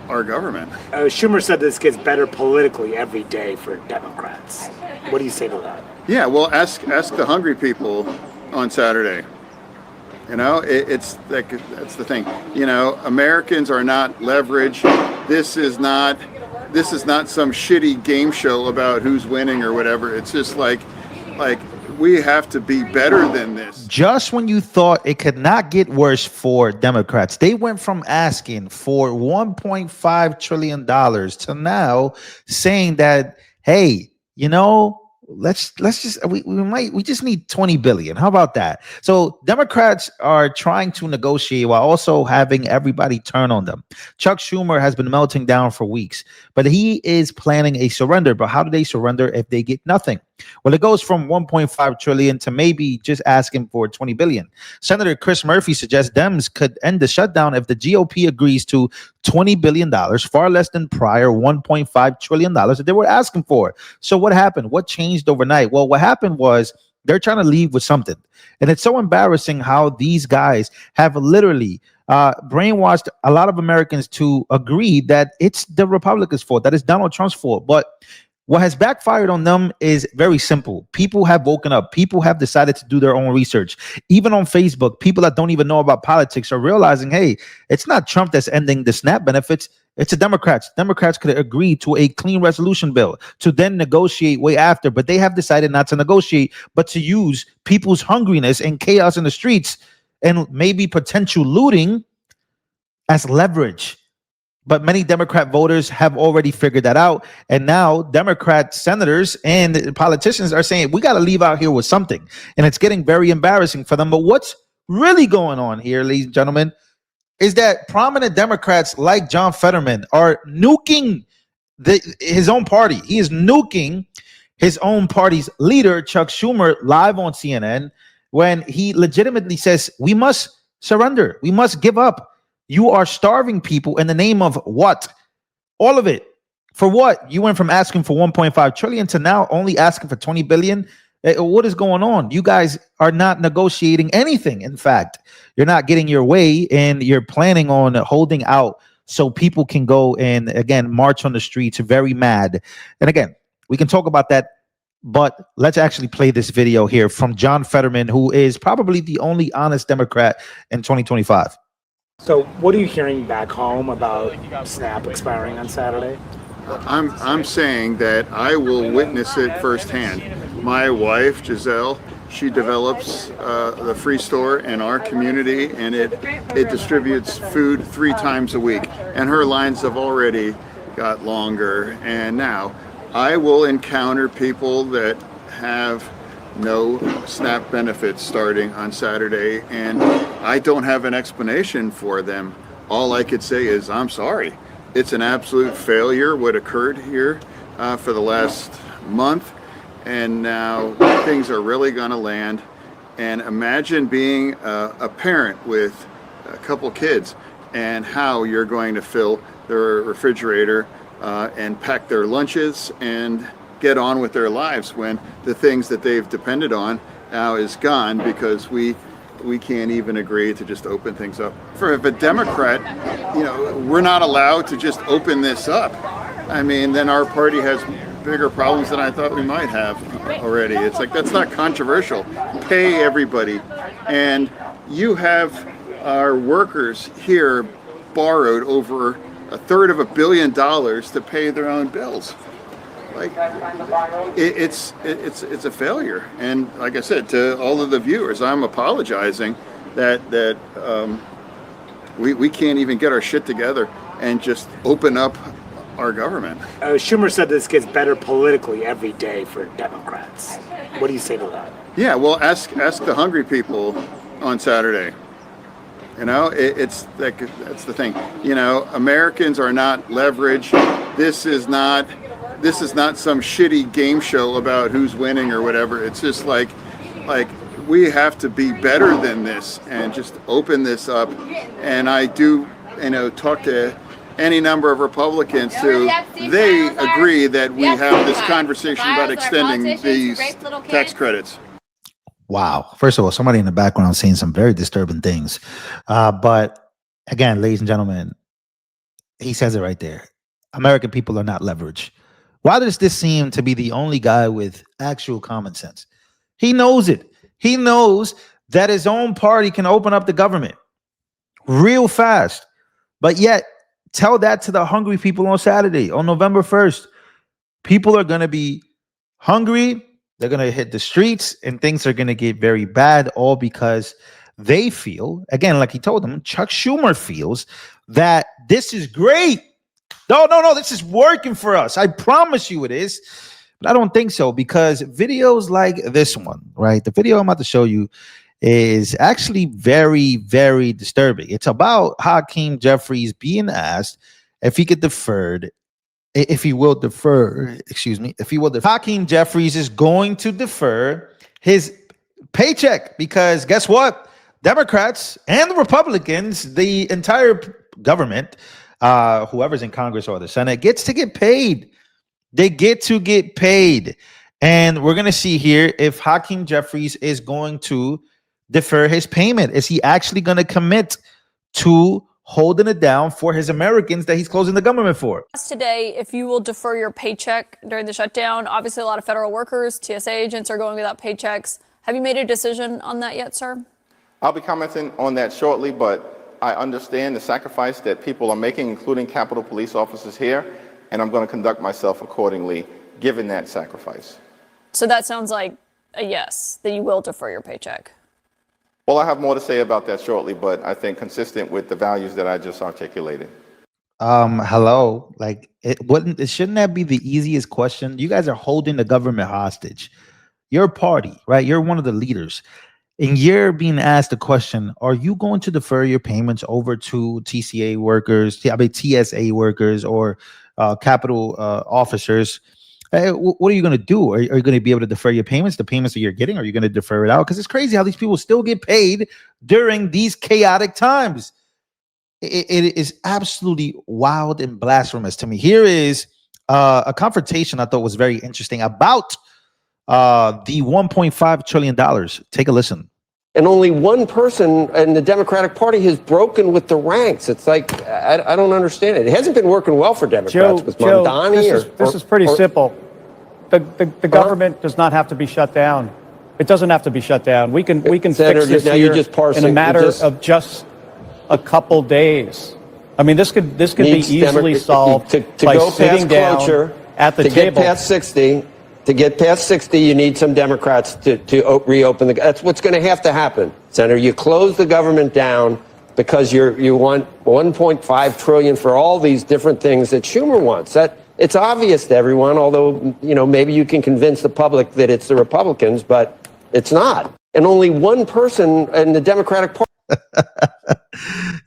our government. Schumer said this gets better politically every day for Democrats. What do you say to that? Yeah, well, ask the hungry people on Saturday. You know, it's like, that's the thing. You know, Americans are not leverage. This is not some shitty game show about who's winning or whatever. It's just like we have to be better than this. Just when you thought it could not get worse for Democrats, they went from asking for $1.5 trillion to now saying that, hey, you know, let's just we just need 20 billion. How about that? So Democrats are trying to negotiate while also having everybody turn on them. Chuck Schumer has been melting down for weeks, but he is planning a surrender. But how do they surrender if they get nothing? Well, it goes from 1.5 trillion to maybe just asking for 20 billion. Senator Chris Murphy suggests Dems could end the shutdown if the GOP agrees to $20 billion, far less than prior $1.5 trillion that they were asking for. So what happened? What changed overnight? Well, what happened was they're trying to leave with something. And it's so embarrassing how these guys have literally brainwashed a lot of Americans to agree that it's the Republicans' fault, that it's Donald Trump's fault. But what has backfired on them is very simple. People have woken up. People have decided to do their own research. Even on Facebook, people that don't even know about politics are realizing, hey, it's not Trump that's ending the SNAP benefits. It's the Democrats. Democrats could agree to a clean resolution bill to then negotiate way after, but they have decided not to negotiate, but to use people's hungriness and chaos in the streets and maybe potential looting as leverage. But many Democrat voters have already figured that out. And now Democrat senators and politicians are saying, we got to leave out here with something. And it's getting very embarrassing for them. But what's really going on here, ladies and gentlemen, is that prominent Democrats like John Fetterman are nuking his own party. He is nuking his own party's leader, Chuck Schumer, live on CNN when he legitimately says, we must surrender. We must give up. You are starving people in the name of what? All of it. For what? You went from asking for 1.5 trillion to now only asking for 20 billion. What is going on? You guys are not negotiating anything. In fact, you're not getting your way and you're planning on holding out so people can go and again march on the streets very mad. And again, we can talk about that, but let's actually play this video here from John Fetterman, who is probably the only honest Democrat in 2025. So what are you hearing back home about SNAP expiring on Saturday? I'm saying that I will witness it firsthand. My wife, Giselle, she develops the free store in our community, and it distributes food 3 times a week. And her lines have already got longer. And now I will encounter people that have no SNAP benefits starting on Saturday, and I don't have an explanation for them. All I could say is, I'm sorry. It's an absolute failure what occurred here for the last month, and now things are really going to land. And imagine being a parent with a couple kids and how you're going to fill their refrigerator and pack their lunches and get on with their lives when the things that they've depended on now is gone because we can't even agree to just open things up. For if a Democrat, you know, we're not allowed to just open this up. I mean, then our party has bigger problems than I thought we might have already. It's like, that's not controversial. Pay everybody. And you have our workers here borrowed over $350 million to pay their own bills. Like, it's a failure. And like I said, to all of the viewers, I'm apologizing that we can't even get our shit together and just open up our government. Schumer said this gets better politically every day for Democrats. What do you say to that? Yeah, well, ask the hungry people on Saturday. You know, it's like, that's the thing. You know, Americans are not leverage. This is not some shitty game show about who's winning or whatever. It's just like we have to be better than this and just open this up. And I do, you know, talk to any number of Republicans who they agree that we have this conversation about extending these tax credits. Wow. First of all, somebody in the background saying some very disturbing things. But again, ladies and gentlemen, He says it right there. American people are not leverage. Why does this seem to be the only guy with actual common sense? He knows it. He knows that his own party can open up the government real fast. But yet, tell that to the hungry people on Saturday, on November 1st. People are going to be hungry. They're going to hit the streets and things are going to get very bad, all because they feel, again, like he told them, Chuck Schumer feels that this is great. No, this is working for us. I promise you it is. But I don't think so, because videos like this one, right? The video I'm about to show you is actually very, very disturbing. It's about Hakeem Jeffries being asked if he could defer, if he will defer, Hakeem Jeffries is going to defer his paycheck because guess what? Democrats and the Republicans, the entire government, whoever's in Congress or the Senate, gets to get paid. They get to get paid. And we're going to see here if Hakeem Jeffries is going to defer his payment. Is he actually going to commit to holding it down for his Americans that he's closing the government for? Today, if you will defer your paycheck during the shutdown, obviously a lot of federal workers, TSA agents are going without paychecks. Have you made a decision on that yet, sir? I'll be commenting on that shortly, but I understand the sacrifice that people are making, including Capitol Police officers here, and I'm going to conduct myself accordingly, given that sacrifice. So that sounds like a yes, that you will defer your paycheck. Well, I have more to say about that shortly, but I think consistent with the values that I just articulated. Hello, like shouldn't that be the easiest question? You guys are holding the government hostage. Your party, right? You're one of the leaders. And you're being asked the question, are you going to defer your payments over to TSA workers, TSA workers or Capitol officers? What are you going to do? Are you going to be able to defer your payments, the payments that you're getting? Are you going to defer it out? Because it's crazy how these people still get paid during these chaotic times. It is absolutely wild and blasphemous to me. Here is a confrontation I thought was very interesting about the $1.5 trillion. Take a listen. And only one person in the Democratic Party has broken with the ranks. It's like, I don't understand it. It hasn't been working well for Democrats with Mondani. This is pretty simple. The government does not have to be shut down. It doesn't have to be shut down. We can Senator, fix this now here you're just parsing, in a matter of just a couple days. I mean, this could be easily solved to by go sitting past down cloture, at the to table. Get past 60. To get past 60, you need some Democrats to reopen the. That's what's going to have to happen, Senator. You close the government down because you want 1.5 trillion for all these different things that Schumer wants. That it's obvious to everyone. Although maybe you can convince the public that it's the Republicans, but it's not. And only one person in the Democratic Party.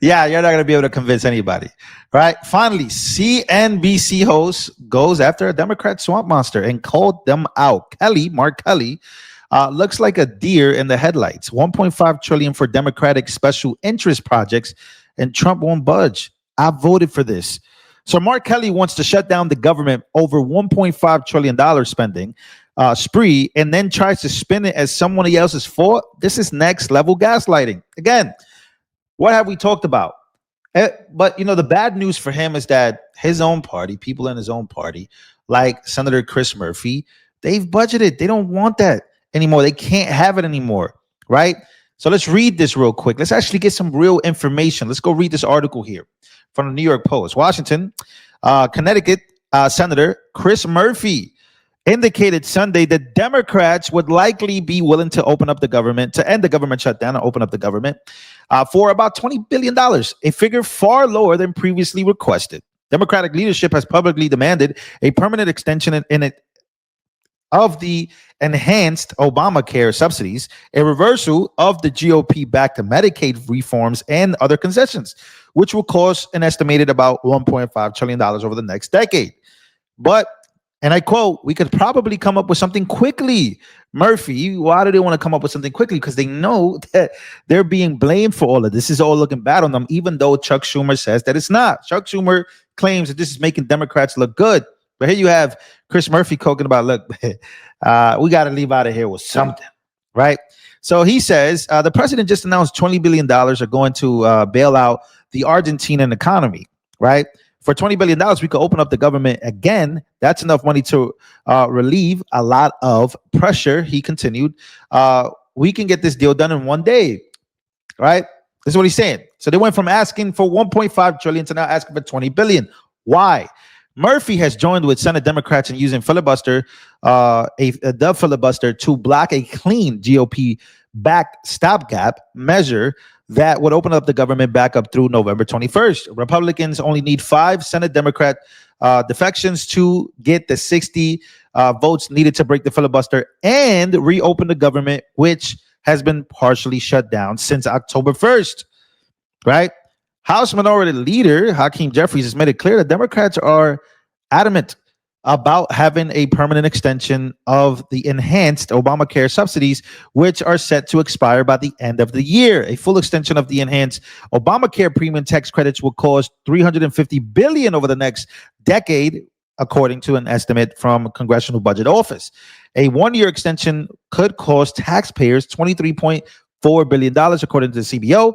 Yeah, you're not going to be able to convince anybody, right? Finally, CNBC host goes after a Democrat swamp monster and called them out. Mark Kelly, looks like a deer in the headlights. 1.5 trillion for Democratic special interest projects, and Trump won't budge. I voted for this. So Mark Kelly wants to shut down the government over $1.5 trillion spending spree, and then tries to spin it as someone else's fault. This is next level gaslighting. Again, what have we talked about? But the bad news for him is that his own party, people in his own party, like Senator Chris Murphy, they've budgeted. They don't want that anymore. They can't have it anymore, right? So let's read this real quick. Let's actually get some real information. Let's go read this article here from the New York Post. Washington, Connecticut Senator Chris Murphy indicated Sunday that Democrats would likely be willing to open up the government, to end the government shutdown and open up the government for about $20 billion, a figure far lower than previously requested. Democratic leadership has publicly demanded a permanent extension of the enhanced Obamacare subsidies, a reversal of the GOP-backed Medicaid reforms, and other concessions, which will cost an estimated about $1.5 trillion over the next decade. But, and I quote, we could probably come up with something quickly. Murphy, why do they want to come up with something quickly? Because they know that they're being blamed for all of this. This is all looking bad on them, even though Chuck Schumer says that it's not. Chuck Schumer claims that this is making Democrats look good. But here you have Chris Murphy talking about, look, we got to leave out of here with something, right? So he says the president just announced $20 billion are going to bail out the Argentinian economy, right? For $20 billion, we could open up the government again. That's enough money to relieve a lot of pressure. He continued. We can get this deal done in one day, right? This is what he's saying. So they went from asking for 1.5 trillion to now asking for 20 billion. Why? Murphy has joined with Senate Democrats in using filibuster, the filibuster to block a clean GOP-backed stopgap measure that would open up the government back up through November 21st. Republicans only need 5 Senate Democrat defections to get the 60 votes needed to break the filibuster and reopen the government, which has been partially shut down since October 1st, right? House Minority Leader Hakeem Jeffries has made it clear that Democrats are adamant about having a permanent extension of the enhanced Obamacare subsidies, which are set to expire by the end of the year. A full extension of the enhanced Obamacare premium tax credits will cost $350 billion over the next decade, according to an estimate from Congressional Budget Office. A one-year extension could cost taxpayers $23.4 billion, according to the CBO.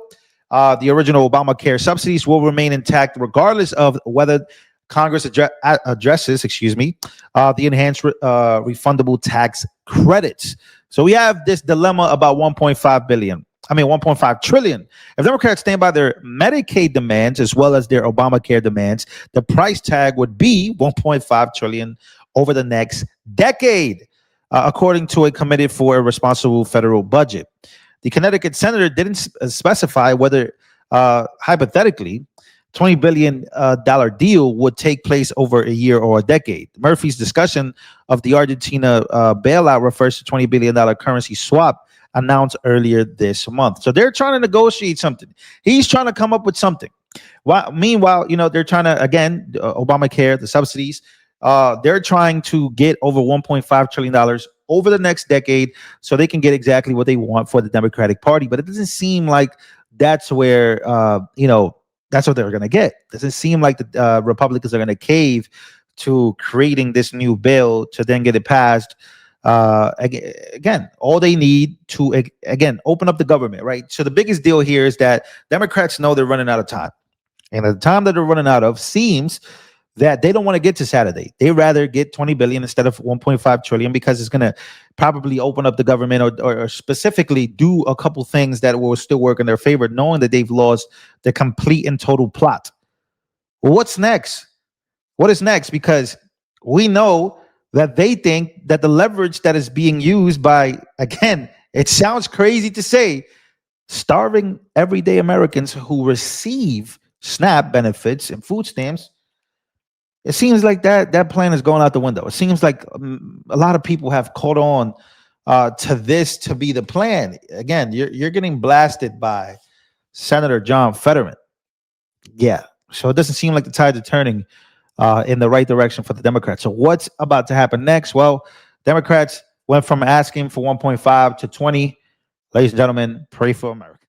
The original Obamacare subsidies will remain intact regardless of whether Congress addresses, the enhanced refundable tax credits. So we have this dilemma about 1.5 trillion. If Democrats stand by their Medicaid demands as well as their Obamacare demands, the price tag would be 1.5 trillion over the next decade, according to a committee for a responsible federal budget. The Connecticut senator didn't specify whether, hypothetically, $20 billion deal would take place over a year or a decade. Murphy's discussion of the Argentina bailout refers to $20 billion currency swap announced earlier this month. So they're trying to negotiate something. He's trying to come up with something. Meanwhile, they're trying to, again, Obamacare, the subsidies, they're trying to get over $1.5 trillion over the next decade so they can get exactly what they want for the Democratic Party. But it doesn't seem like that's where, that's what they're going to get. Doesn't seem like the Republicans are going to cave to creating this new bill to then get it passed. Again, all they need to, again, open up the government, right? So the biggest deal here is that Democrats know they're running out of time. And at the time that they're running out of seems that they don't want to get to Saturday. They rather get 20 billion instead of 1.5 trillion because it's going to probably open up the government or specifically do a couple things that will still work in their favor, knowing that they've lost the complete and total plot. Well, what's next? What is next? Because we know that they think that the leverage that is being used by, again, it sounds crazy to say, starving everyday Americans who receive SNAP benefits and food stamps. It seems like that plan is going out the window. It seems like a lot of people have caught on to this to be the plan. Again, you're getting blasted by Senator John Fetterman. Yeah, so it doesn't seem like the tides are turning in the right direction for the Democrats. So what's about to happen next? Well, Democrats went from asking for 1.5 to 20. Ladies and gentlemen, pray for America.